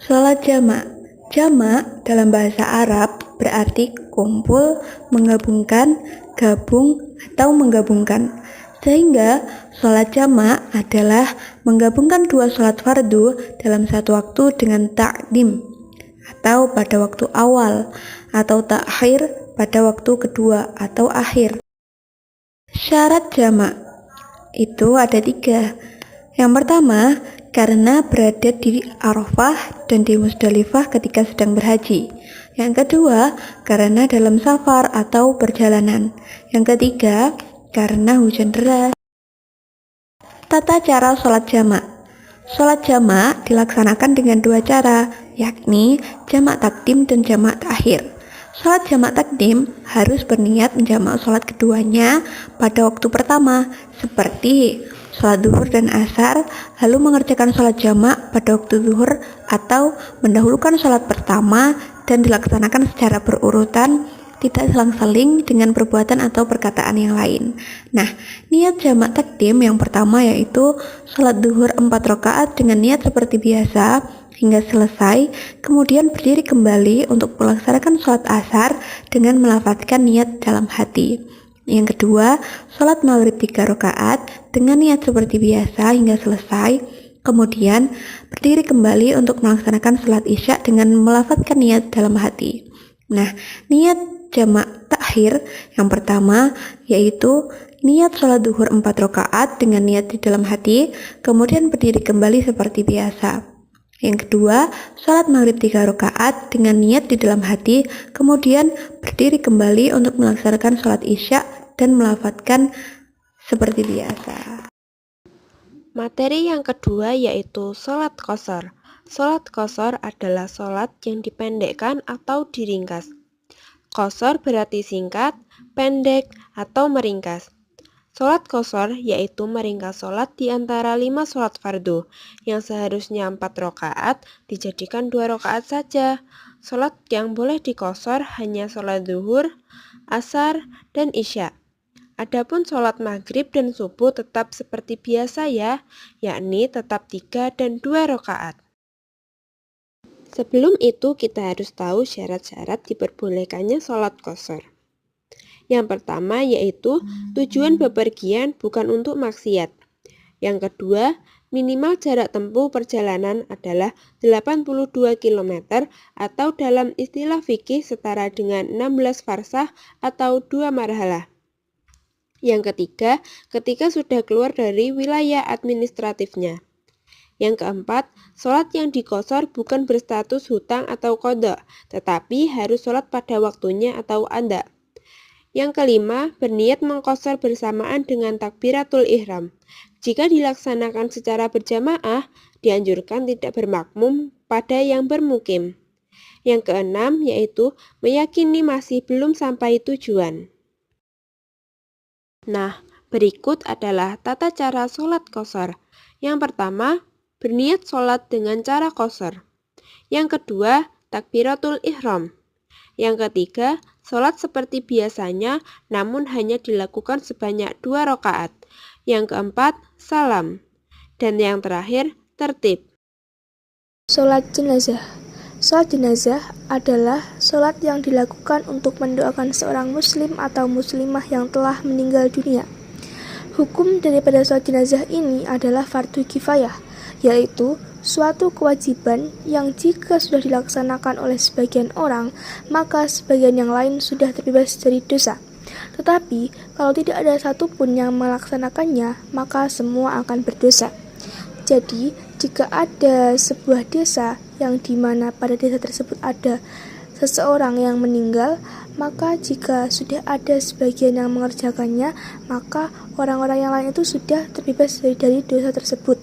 Sholat jamak. Jamak dalam bahasa Arab berarti kumpul, menggabungkan, gabung, atau menggabungkan. Sehingga sholat jamak adalah menggabungkan dua sholat fardu dalam satu waktu dengan takdim atau pada waktu awal, atau takhir pada waktu kedua atau akhir. Syarat jamak itu ada 3. Yang pertama, karena berada di Arafah dan di Musdalifah ketika sedang berhaji. Yang kedua, karena dalam safar atau perjalanan. Yang ketiga, karena hujan deras. Tata cara sholat jamak. Sholat jamak dilaksanakan dengan 2 cara, yakni jamak takdim dan jamak takhir. Sholat jamak takdim harus berniat menjamak sholat keduanya pada waktu pertama, seperti sholat zuhur dan asar, lalu mengerjakan sholat jamak pada waktu zuhur, atau mendahulukan sholat pertama dan dilaksanakan secara berurutan, tidak selang-seling dengan perbuatan atau perkataan yang lain. Nah, niat jamak takdim yang pertama yaitu sholat zuhur 4 rakaat dengan niat seperti biasa hingga selesai, kemudian berdiri kembali untuk melaksanakan sholat asar dengan melafazkan niat dalam hati. Yang kedua, sholat maghrib 3 rakaat dengan niat seperti biasa hingga selesai, kemudian berdiri kembali untuk melaksanakan sholat isya dengan melafazkan niat dalam hati. Nah, niat jamak takhir yang pertama yaitu niat sholat zuhur 4 rakaat dengan niat di dalam hati, kemudian berdiri kembali seperti biasa. Yang kedua, sholat maghrib 3 rakaat dengan niat di dalam hati, kemudian berdiri kembali untuk melaksanakan sholat isya dan melafazkan seperti biasa. Materi yang kedua yaitu sholat qashar. Sholat qashar adalah sholat yang dipendekkan atau diringkas. Qashar berarti singkat, pendek, atau meringkas. Sholat qashar yaitu meringkas sholat di antara 5 sholat fardu, yang seharusnya 4 rakaat dijadikan 2 rakaat saja. Sholat yang boleh diqashar hanya sholat zuhur, asar, dan isya. Adapun sholat maghrib dan subuh tetap seperti biasa ya, yakni tetap 3 dan 2 rakaat. Sebelum itu kita harus tahu syarat-syarat diperbolehkannya sholat qashar. Yang pertama yaitu tujuan bepergian bukan untuk maksiat. Yang kedua, minimal jarak tempuh perjalanan adalah 82 km atau dalam istilah fikih setara dengan 16 farsah atau 2 marhalah. Yang ketiga, ketika sudah keluar dari wilayah administratifnya. Yang keempat, sholat yang diqashar bukan berstatus hutang atau qadha, tetapi harus sholat pada waktunya atau ada. Yang kelima, berniat mengqashar bersamaan dengan takbiratul ihram. Jika dilaksanakan secara berjamaah, dianjurkan tidak bermakmum pada yang bermukim. Yang keenam, yaitu meyakini masih belum sampai tujuan. Nah, berikut adalah tata cara sholat qashar. Yang pertama, berniat sholat dengan cara qashar. Yang kedua, takbiratul ihram. Yang ketiga, sholat seperti biasanya namun hanya dilakukan sebanyak 2 rakaat. Yang keempat, salam. Dan yang terakhir, tertib. Sholat jenazah. Sholat jenazah adalah sholat yang dilakukan untuk mendoakan seorang muslim atau muslimah yang telah meninggal dunia. Hukum daripada sholat jenazah ini adalah fardu kifayah, yaitu suatu kewajiban yang jika sudah dilaksanakan oleh sebagian orang, maka sebagian yang lain sudah terbebas dari dosa. Tetapi, kalau tidak ada satupun yang melaksanakannya, maka semua akan berdosa. Jadi, jika ada sebuah desa yang dimana pada desa tersebut ada seseorang yang meninggal, maka jika sudah ada sebagian yang mengerjakannya, maka orang-orang yang lain itu sudah terbebas dari dosa tersebut.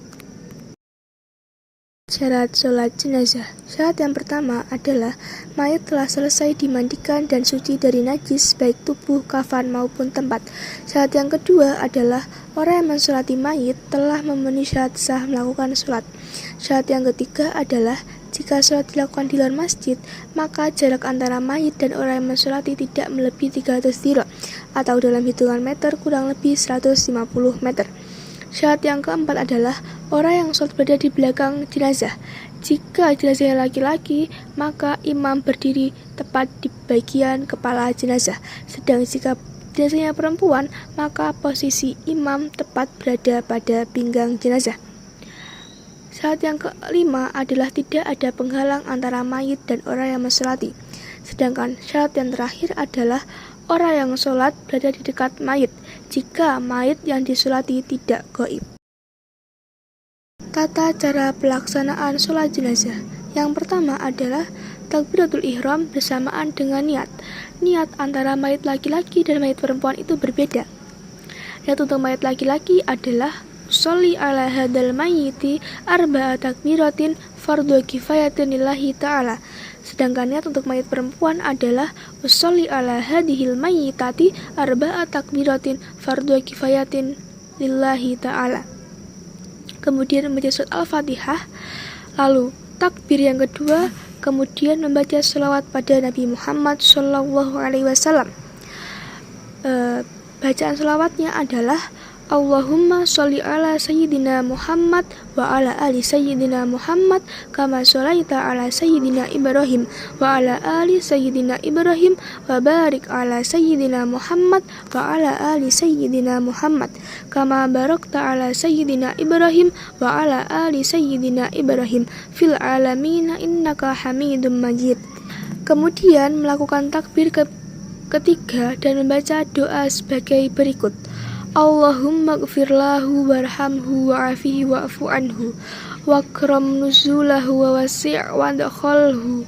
Syarat sholat jenazah. Syarat yang pertama adalah mayat telah selesai dimandikan dan suci dari najis baik tubuh, kafan maupun tempat. Syarat yang kedua adalah orang yang mensolati mayit telah memenuhi syarat sah melakukan sholat. Syarat yang ketiga adalah jika sholat dilakukan di luar masjid, maka jarak antara mayit dan orang yang mensolati tidak melebihi 300 dhira atau dalam hitungan meter kurang lebih 150 meter. Syarat yang keempat adalah orang yang sholat berada di belakang jenazah Jika jenazahnya laki-laki, maka imam berdiri tepat di bagian kepala jenazah. Sedang jika jenazahnya perempuan, maka posisi imam tepat berada pada pinggang jenazah. Syarat yang kelima adalah tidak ada penghalang antara mayit dan orang yang mensolati. Sedangkan syarat yang terakhir adalah orang yang sholat berada di dekat mayit jika mayit yang disolati tidak gaib. Tata cara pelaksanaan sholat jenazah. Yang pertama adalah takbiratul ihram bersamaan dengan niat. Niat antara mayit laki-laki dan mayit perempuan itu berbeda. Niat untuk mayit laki-laki adalah sholli ala hadal mayyiti arba'a takbiratin fardhu kifayatin lillahi ta'ala. Sedangkan niat untuk mayit perempuan adalah sholli ala hadhil mayyitati arba'a takbiratin fardhu kifayatin lillahi ta'ala. Kemudian membaca surat Al-Fatihah, lalu takbir yang kedua, kemudian membaca sholawat pada Nabi Muhammad SAW. Bacaan sholawatnya adalah Allahumma sholli ala sayyidina Muhammad wa ala ali sayyidina Muhammad kama sholaita ala sayyidina Ibrahim wa ala ali sayyidina Ibrahim wa barik ala sayyidina Muhammad wa ala ali sayyidina Muhammad kama barakta ala sayyidina Ibrahim wa ala ali sayyidina Ibrahim fil alamin innaka hamidum majid. Kemudian melakukan takbir ketiga dan membaca doa sebagai berikut. Allahumma gfirlahu warhamhu wa'afihi wa'fu anhu wakram nuzulahu wa wasi' wadkhalhu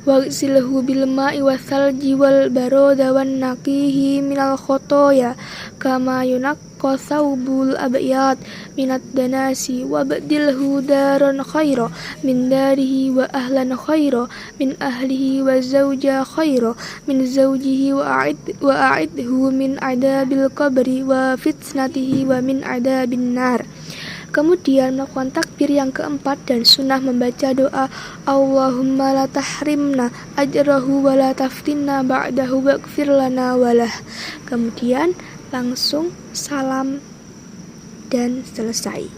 waghsilhu bil ma'i wathalji wal baroda wan naqihi minal khotoya kama yunaqqa thawbul abyad minad danasi wabdilhu daran khaira min darihi wa ahlan khaira min ahlihi wa zawja khaira min zawjihi wa a'idhu min adabil qabri wa fitnatihi wa min adabin nar. Kemudian melakukan takbir yang keempat dan sunnah membaca doa Allahumma la tahrimna ajrahu wa la taftinna ba'dahu waghfir lana walah. Kemudian langsung salam dan selesai.